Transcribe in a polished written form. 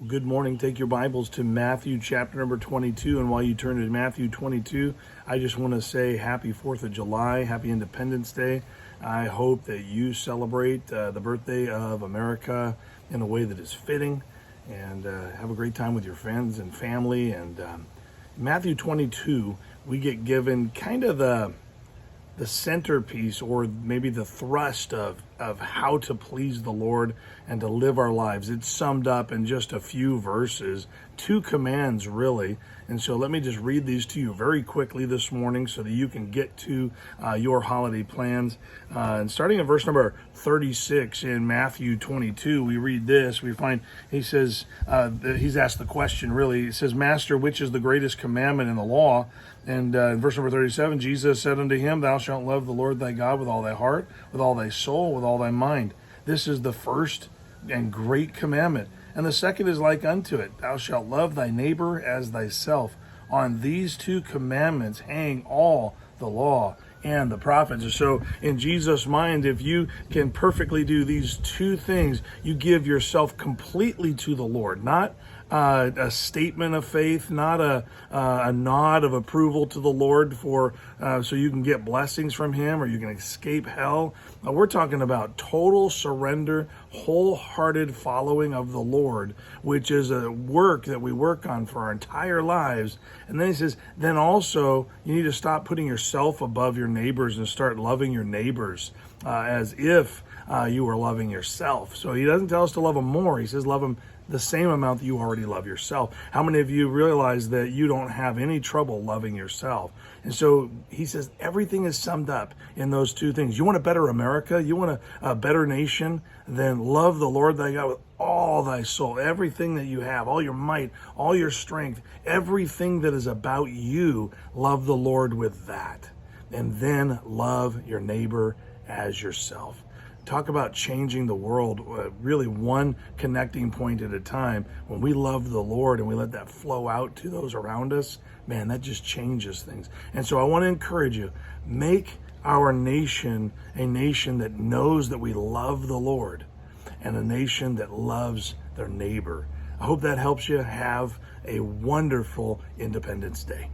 Good morning. Take your Bibles to Matthew chapter number 22. And while you turn to Matthew 22, I just want to say happy 4th of July, happy Independence Day. I hope that you celebrate the birthday of America in a way that is fitting, and have a great time with your friends and family. And Matthew 22, we get given kind of the centerpiece, or maybe the thrust of how to please the Lord and to live our lives. It's summed up in just a few verses, 2 commands really. And so let me just read these to you very quickly this morning so that you can get to your holiday plans. And starting in verse number 36 in Matthew 22, we read this. We find, he says, he's asked the question really. It says, Master, which is the greatest commandment in the law? And in verse number 37, Jesus said unto him, Thou shalt love the Lord thy God with all thy heart, with all thy soul, with all thy mind. This is the first and great commandment. And the second is like unto it, Thou shalt love thy neighbor as thyself. On these 2 commandments hang all the law and the prophets. And so in Jesus' mind, if you can perfectly do these 2 things, you give yourself completely to the Lord, not a statement of faith, not a nod of approval to the Lord for so you can get blessings from him or you can escape hell. We're talking about total surrender, wholehearted following of the Lord, which is a work that we work on for our entire lives. And then he says, then also you need to stop putting yourself above your neighbors and start loving your neighbors as if you were loving yourself. So he doesn't tell us to love them more. He says love them the same amount that you already love yourself. How many of you realize that you don't have any trouble loving yourself? And so he says everything is summed up in those 2 things. You want a better America? You want a better nation? Then love the Lord thy God with all thy soul, everything that you have, all your might, all your strength, everything that is about you, love the Lord with that. And then love your neighbor as yourself. Talk about changing the world, really one connecting point at a time. When we love the Lord and we let that flow out to those around us, man, that just changes things. And so I want to encourage you, make our nation a nation that knows that we love the Lord and a nation that loves their neighbor. I hope that helps you have a wonderful Independence Day.